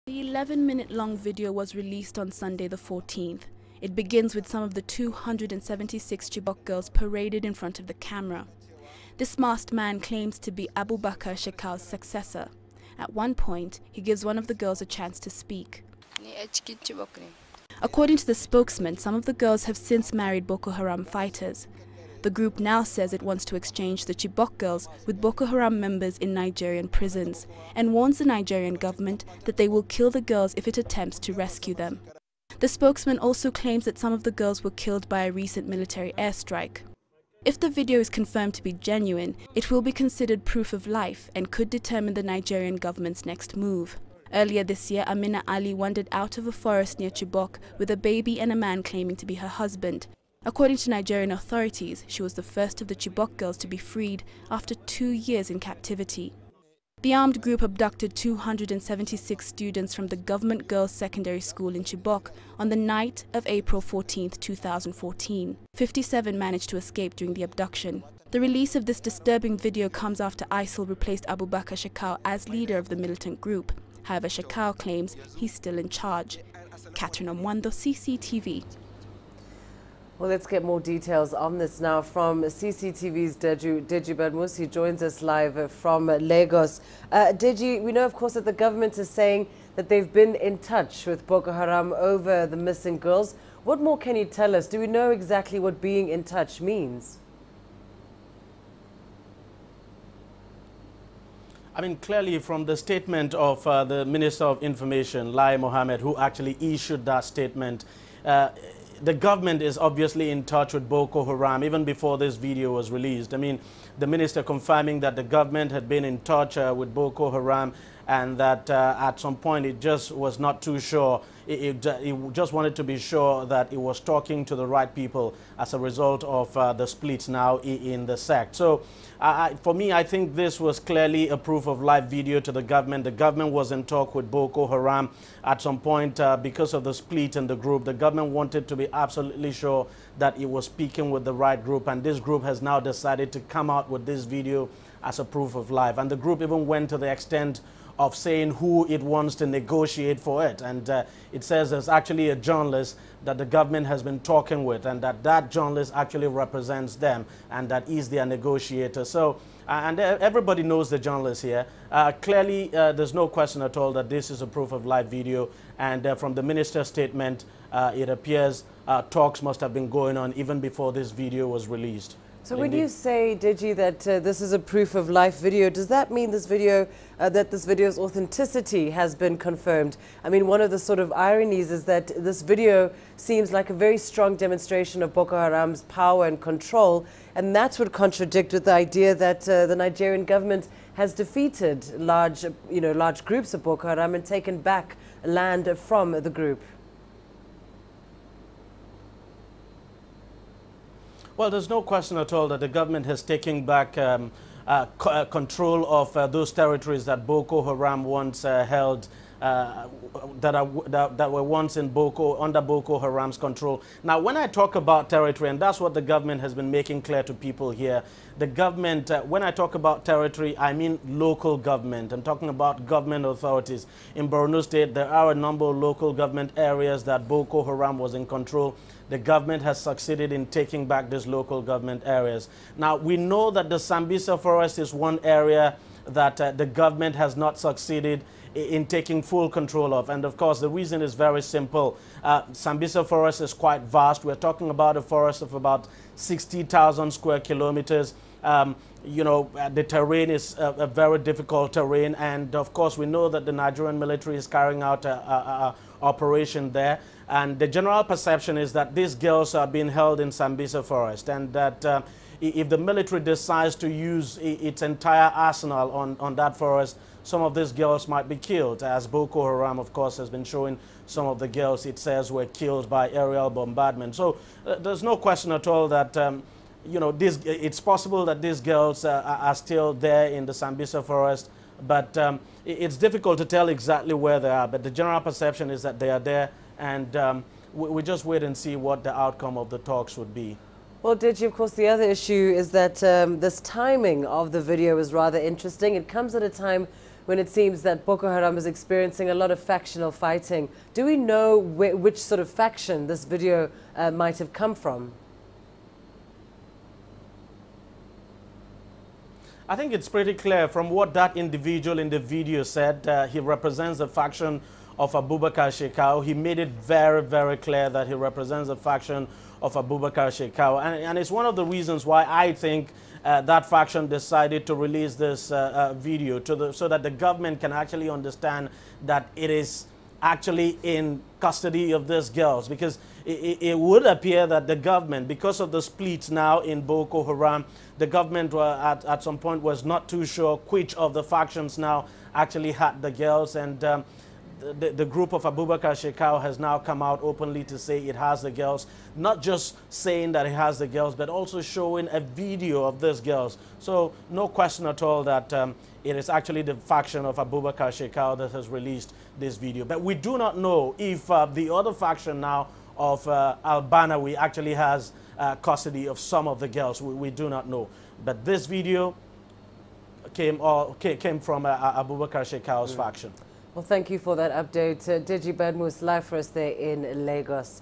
The 11-minute-long video was released on Sunday the 14th. It begins with some of the 276 Chibok girls paraded in front of the camera. This masked man claims to be Abubakar Shekau's successor. At one point, he gives one of the girls a chance to speak. According to the spokesman, some of the girls have since married Boko Haram fighters. The group now says it wants to exchange the Chibok girls with Boko Haram members in Nigerian prisons and warns the Nigerian government that they will kill the girls if it attempts to rescue them. The spokesman also claims that some of the girls were killed by a recent military airstrike. If the video is confirmed to be genuine, it will be considered proof of life and could determine the Nigerian government's next move. Earlier this year, Amina Ali wandered out of a forest near Chibok with a baby and a man claiming to be her husband. According to Nigerian authorities, she was the first of the Chibok girls to be freed after 2 years in captivity. The armed group abducted 276 students from the government girls' secondary school in Chibok on the night of April 14, 2014. 57 managed to escape during the abduction. The release of this disturbing video comes after ISIL replaced Abubakar Shekau as leader of the militant group. However, Shekau claims he's still in charge. Catherine Omwando, CCTV. Well, let's get more details on this now from CCTV's Deji Badmus. He joins us live from Lagos. Deji, we know, of course, that the government is saying that they've been in touch with Boko Haram over the missing girls. What more can you tell us? Do we know exactly what being in touch means? I mean, clearly from the statement of the Minister of Information, Lai Mohammed, who actually issued that statement, the government is obviously in touch with Boko Haram even before this video was released. I mean, the minister confirming that the government had been in touch with Boko Haram and that at some point it just was not too sure. It just wanted to be sure that it was talking to the right people as a result of the splits now in the sect. So for me, I think this was clearly a proof of live video to the government. The government was in talk with Boko Haram at some point because of the split in the group. The government wanted to be absolutely sure that it was speaking with the right group, and this group has now decided to come out with this video as a proof of life. And the group even went to the extent of saying who it wants to negotiate for it. And it says there's actually a journalist that the government has been talking with, and that journalist actually represents them, and that is their negotiator. So, and everybody knows the journalist here. Clearly, there's no question at all that this is a proof of live video. And from the minister's statement, it appears talks must have been going on even before this video was released. So when you say, Deji, that this is a proof of life video, does that mean this video, that this video's authenticity has been confirmed? I mean, one of the sort of ironies is that this video seems like a very strong demonstration of Boko Haram's power and control, and that would contradict with the idea that the Nigerian government has defeated large groups of Boko Haram and taken back land from the group. Well, there's no question at all that the government has taken back control of those territories that Boko Haram once held, that were once in under Boko Haram's control. Now, when I talk about territory, and that's what the government has been making clear to people here, the government, when I talk about territory, I mean local government. I'm talking about government authorities. In Borno State, there are a number of local government areas that Boko Haram was in control. The government has succeeded in taking back these local government areas. Now, we know that the Sambisa Forest is one area that the government has not succeeded in taking full control of. And of course, the reason is very simple. Sambisa Forest is quite vast. We're talking about a forest of about 60,000 square kilometers. You know, the terrain is a very difficult terrain. And of course, we know that the Nigerian military is carrying out an operation there. And the general perception is that these girls are being held in Sambisa Forest, and that if the military decides to use its entire arsenal on that forest, some of these girls might be killed, as Boko Haram, of course, has been showing some of the girls, it says, were killed by aerial bombardment. So there's no question at all that, you know, it's possible that these girls are still there in the Sambisa Forest, but it's difficult to tell exactly where they are. But the general perception is that they are there, and we just wait and see what the outcome of the talks would be. Well, Deji, of course, the other issue is that this timing of the video is rather interesting. It comes at a time when it seems that Boko Haram is experiencing a lot of factional fighting. Do we know which sort of faction this video might have come from? I think it's pretty clear from what that individual in the video said. He represents the faction of Abubakar Shekau. He made it very, very clear that he represents the faction of Abubakar Shekau. And it's one of the reasons why I think that faction decided to release this video so that the government can actually understand that it is actually in custody of these girls, because it would appear that the government, because of the splits now in Boko Haram, the government at some point was not too sure which of the factions now actually had the girls, and the group of Abubakar Shekau has now come out openly to say it has the girls, not just saying that it has the girls, but also showing a video of these girls. So no question at all that it is actually the faction of Abubakar Shekau that has released this video. But we do not know if the other faction now of Al-Banawi actually has custody of some of the girls. We do not know. But this video came from Abubakar Shekau's faction. Well, thank you for that update. Deji Badmus, live for us there in Lagos.